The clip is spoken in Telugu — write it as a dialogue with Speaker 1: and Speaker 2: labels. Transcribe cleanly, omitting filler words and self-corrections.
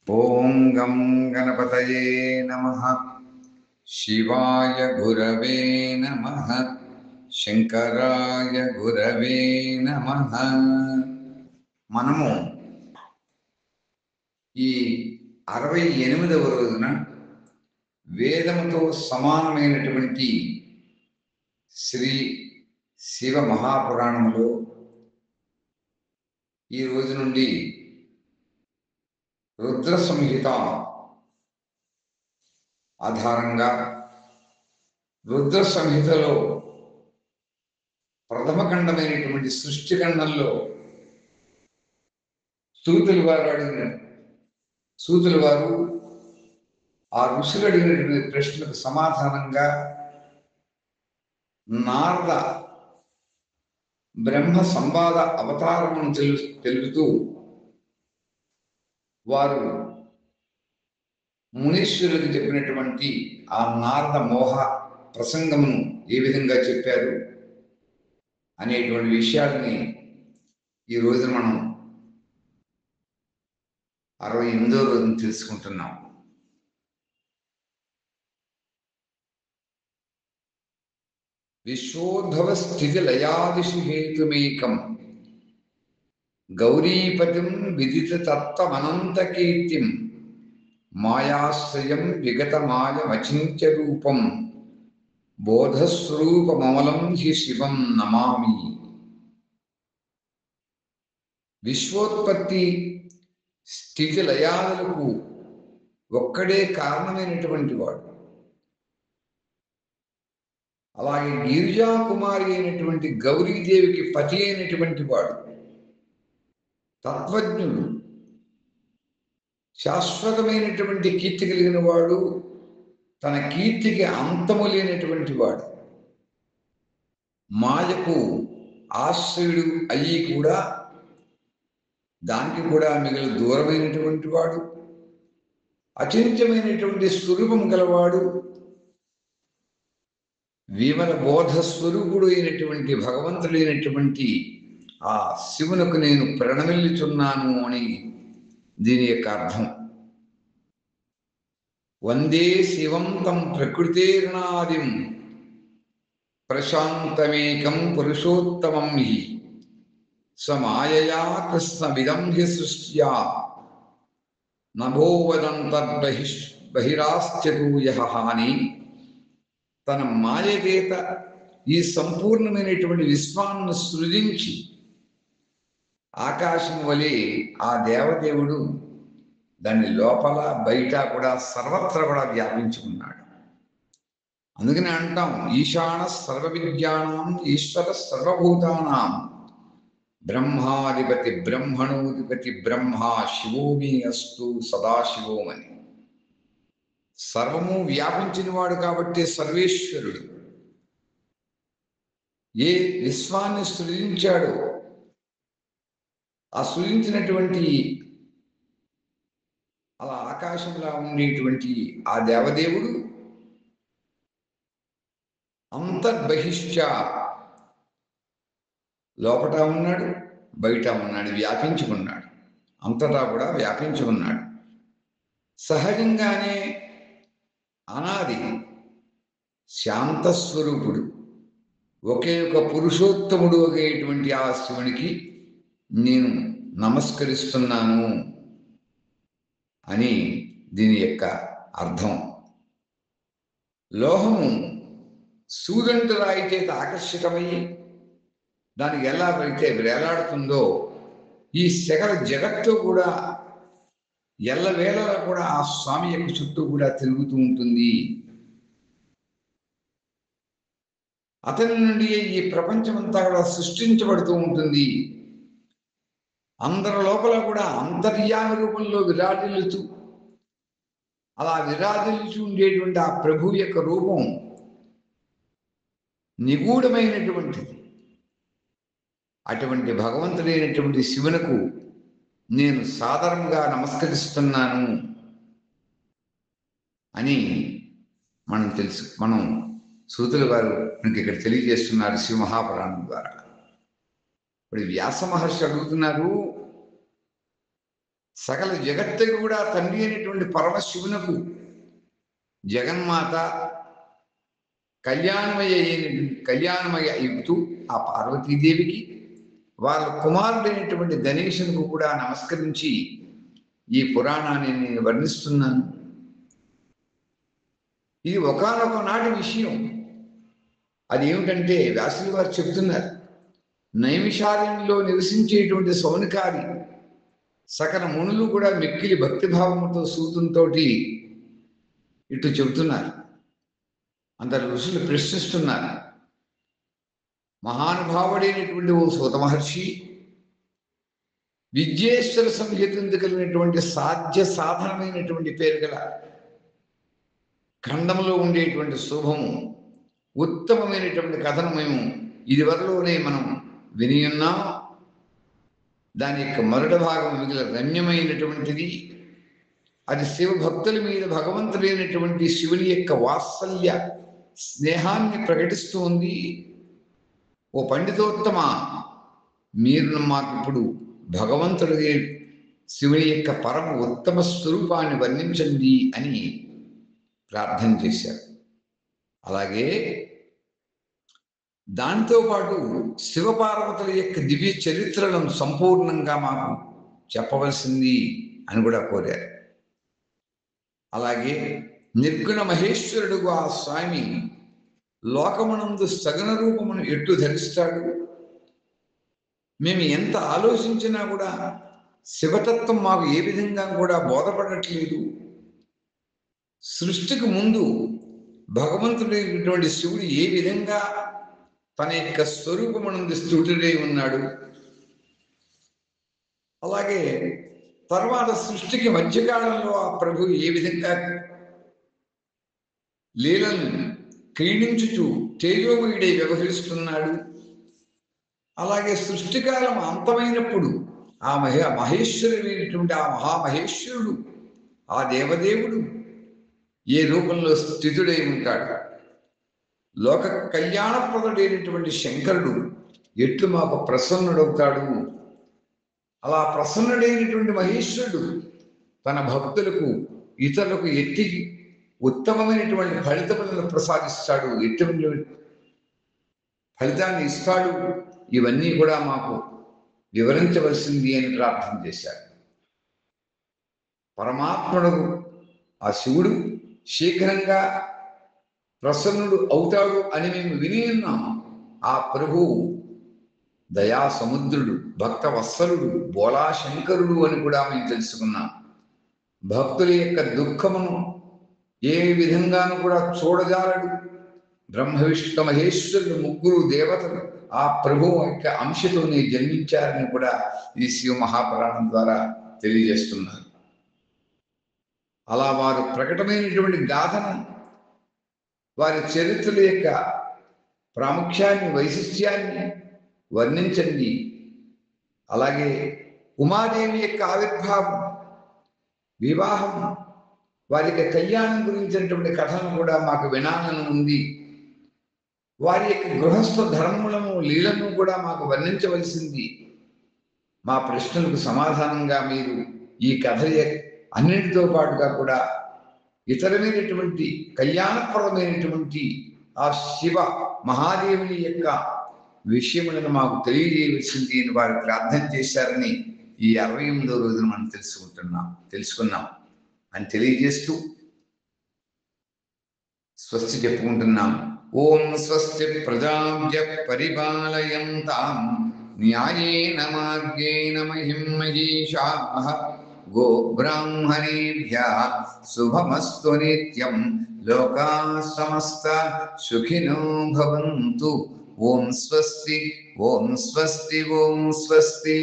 Speaker 1: ఓం గం గణపతయే నమః. శివాయ గురవే నమః. శంకరాయ గురవే నమః. మనము ఈ 68వ రోజున వేదముతో సమానమైనటువంటి శ్రీ శివ మహాపురాణంలో ఈ రోజు నుండి రుద్ర సంహిత ఆధారంగా రుద్ర సంహితలో ప్రథమ ఖండమైనటువంటి సృష్టి ఖండంలో సూతుల వారు ఆ ఋషులు అడిగినటువంటి ప్రశ్నలకు సమాధానంగా నారద బ్రహ్మ సంవాద అవతారమును తెలుపుతూ వారు మునీశ్వరులకు చెప్పినటువంటి ఆ నారద మోహ ప్రసంగమును ఏ విధంగా చెప్పారు అనేటువంటి విషయాలని ఈ రోజు మనం 68వ రోజున తెలుసుకుంటున్నాం. విశ్వోద్భవ స్థితి లయాదిషు హేతుమేకం గౌరీపతిం విదిత తత్వమనంత కీర్తిం మాయాశ్రయం విగతమాయమచింత్య రూపం బోధస్వరూపమమలం హి శివం నమామి. విశ్వోత్పత్తి స్థితి లయాలకు ఒక్కడే కారణమైనటువంటి వాడు. అలాగే గిరిజా కుమారి అయినటువంటి గౌరీదేవికి పతి అయినటువంటి వాడు, తత్వజ్ఞుడు, శాశ్వతమైనటువంటి కీర్తి కలిగిన వాడు, తన కీర్తికి అంతము లేనటువంటి వాడు, మాయకు ఆశ్రయుడు అయ్యి కూడా దానికి కూడా మిగిలి దూరమైనటువంటి వాడు, అచింత్యమైనటువంటి స్వరూపం గలవాడు, విమల బోధ స్వరూపుడు అయినటువంటి భగవంతుడైనటువంటి ఆ శివునకు నేను ప్రణమిల్లుచున్నాను అని దీని యొక్క అర్థం. వందే శివం తం ప్రకృతేర్నాదిం ప్రశాంతమేకం పురుషోత్తమం హి స్వమాయయా కృష్ణవిదం హి సృష్ట్యా నభోవదంతర్బహిరాశ్చతూయః అని తన మాయచేత ఈ సంపూర్ణమైనటువంటి విశ్వాన్ని సృజించి ఆకాశం వలె ఆ దేవదేవుడు దాని లోపల బయట కూడా సర్వత్రా కూడా వ్యాపించుకున్నాడు. అందుకని అంటాం ఈశాన సర్వ విద్యానాం ఈశ్వర సర్వభూతానాం బ్రహ్మాధిపతి బ్రహ్మణోధిపతి బ్రహ్మ శివోమి అస్తు సదాశివోమని. సర్వము వ్యాపించిన వాడు కాబట్టి సర్వేశ్వరుడు. ఏ విశ్వాన్ని సృజించాడో ఆ సృజించినటువంటి అలా ఆకాశంలో ఉండేటువంటి ఆ దేవదేవుడు అంతర్బహిష్ట లోపట ఉన్నాడు, బయట ఉన్నాడు, వ్యాపించుకున్నాడు, అంతటా కూడా వ్యాపించుకున్నాడు. సహజంగానే అనాది శాంతస్వరూపుడు, ఒకే ఒక పురుషోత్తముడు అనేటువంటి ఆ శివునికి నేను నమస్కరిస్తున్నాను అని దీని యొక్క అర్థం. లోహము సూదంటు రాయి చేత ఆకర్షితమై దానికి ఎలా అయితే వేలాడుతుందో ఈ సకల జగత్తు కూడా ఎల్లవేళలా కూడా ఆ స్వామి యొక్క చుట్టూ కూడా తిరుగుతూ ఉంటుంది. అతని నుండి ఈ ప్రపంచమంతా కూడా సృష్టించబడుతూ ఉంటుంది. అందరి లోపల కూడా అంతర్యామి రూపంలో విరాజిల్లుతూ అలా విరాజిల్లుతూ ఉండేటువంటి ఆ ప్రభు యొక్క రూపం నిగూఢమైనటువంటిది. అటువంటి భగవంతుడైనటువంటి శివునకు నేను సాధారణంగా నమస్కరిస్తున్నాను అని మనం సూతుల వారు మనకి ఇక్కడ తెలియజేస్తున్నారు శివ మహాపురాణం ద్వారా. ఇప్పుడు వ్యాస మహర్షి అడుగుతున్నారు, సకల జగత్తుకు కూడా తండ్రి అయినటువంటి పరమశివునకు జగన్మాత కళ్యాణమయ అయితూ ఆ పార్వతీదేవికి వాళ్ళ కుమారుడైనటువంటి గణేశునికి కూడా నమస్కరించి ఈ పురాణాన్ని నేను వర్ణిస్తున్నాను. ఇది ఒకానొక నాటి విషయం. అది ఏమిటంటే వ్యాసులు వారు చెబుతున్నారు, నైమిషారణ్యంలో నివసించేటువంటి సౌనకారి సకల మునులు కూడా మిక్కిలి భక్తిభావంతో సూతంతో ఇటు చెబుతున్నారు. అందరు ఋషులు ప్రశ్నిస్తున్నారు, మహానుభావుడైనటువంటి ఓ సూత మహర్షి, విద్యేశ్వర సంహితం కలిగినటువంటి సాధ్య సాధనమైనటువంటి పేరు గల ఖండంలో ఉండేటువంటి శుభము ఉత్తమమైనటువంటి కథను మేము ఇదివరలోనే మనం విని ఉన్నాం. దాని యొక్క మొదటి భాగం మిగిలిన రమ్యమైనటువంటిది. అది శివభక్తుల మీద భగవంతుడైనటువంటి శివుని యొక్క వాత్సల్య స్నేహాన్ని ప్రకటిస్తూ ఉంది. ఓ పండితోత్తమ, మీరు మాకు ఇప్పుడు భగవంతుడి శివుని యొక్క పరమ ఉత్తమ స్వరూపాన్ని వర్ణించండి అని ప్రార్థన చేశారు. అలాగే దానితో పాటు శివపార్వతుల యొక్క దివ్య చరిత్రలను సంపూర్ణంగా మాకు చెప్పవలసింది అని కూడా కోరారు. అలాగే నిర్గుణ మహేశ్వరుడుగా ఆ స్వామి లోకమునందు సగుణ రూపమును ఎట్లు ధరిస్తాడు, మేము ఎంత ఆలోచించినా కూడా శివతత్వం మాకు ఏ విధంగా కూడా బోధపడట్లేదు. సృష్టికి ముందు భగవంతుడైనటువంటి శివుడు ఏ విధంగా తన యొక్క స్వరూపమునందు స్థుతుడై ఉన్నాడు, అలాగే తర్వాత సృష్టికి మధ్యకాలంలో ఆ ప్రభు ఏ విధంగా లీలను క్రీడించుచు తేజోమయుడై వ్యవహరిస్తున్నాడు, అలాగే సృష్టికాలం అంతమైనప్పుడు ఆ మహేశ్వరుడైనటువంటి ఆ మహామహేశ్వరుడు ఆ దేవదేవుడు ఏ రూపంలో స్థితుడై ఉంటాడు, లోక కళ్యాణప్రదుడైనటువంటి శంకరుడు ఎట్లు మాకు ప్రసన్నుడవుతాడు, అలా ప్రసన్నుడైనటువంటి మహేశ్వరుడు తన భక్తులకు ఇతరులకు ఎట్టి ఉత్తమమైనటువంటి ఫలితములను ప్రసాదిస్తాడు, ఎటువంటి ఫలితాన్ని ఇస్తాడు, ఇవన్నీ కూడా మాకు వివరించవలసింది అని ప్రార్థన చేశాడు. పరమాత్ముడు ఆ శివుడు శీఘ్రంగా ప్రసన్నుడు అవుతాడు అని మేము విని ఉన్నాం. ఆ ప్రభువు దయా సముద్రుడు, భక్త వత్సలుడు, బోళాశంకరుడు అని కూడా మేము తెలుసుకున్నాం. భక్తుల యొక్క దుఃఖమును ఏ విధంగానూ కూడా చూడజాలడు. బ్రహ్మ విష్ణు మహేశ్వరుడు ముగ్గురు దేవతలు ఆ ప్రభువు యొక్క అంశతోనే జన్మించారని కూడా ఈ శివ మహాపురాణం ద్వారా తెలియజేస్తున్నారు. అలా వారు ప్రకటమైనటువంటి గాథను, వారి చరిత్రల యొక్క ప్రాముఖ్యాన్ని, వైశిష్ట్యాన్ని వర్ణించండి. అలాగే ఉమాదేవి యొక్క ఆవిర్భావం, వివాహం, వారి యొక్క కళ్యాణం గురించినటువంటి కథను కూడా మాకు వినాలని ఉంది. వారి యొక్క గృహస్థ ధర్మములను, లీలను కూడా మాకు వర్ణించవలసింది. మా ప్రశ్నలకు సమాధానంగా మీరు ఈ కథ అన్నింటితో పాటుగా కూడా ఇతరమైనటువంటి కళ్యాణప్రదమైనటువంటి ఆ శివ మహాదేవుని యొక్క విషయములను మాకు తెలియజేయవలసింది అని వారు ప్రార్థన చేశారని ఈ 68వ రోజున మనం తెలుసుకున్నాం అని తెలియజేస్తూ స్వస్తి చెప్పుకుంటున్నాం. ఓం స్వస్తి ప్రజాభ్య పరిపాలయంతాం న్యాయేన మార్గేణ మహిం మహీషాః గో బ్రాహ్మణేభ్యః శుభమస్తు నిత్యం లోకాః సమస్తాః సుఖినో భవంతు. ఓం స్వస్తి, ఓం స్వస్తి, ఓం స్వస్తి.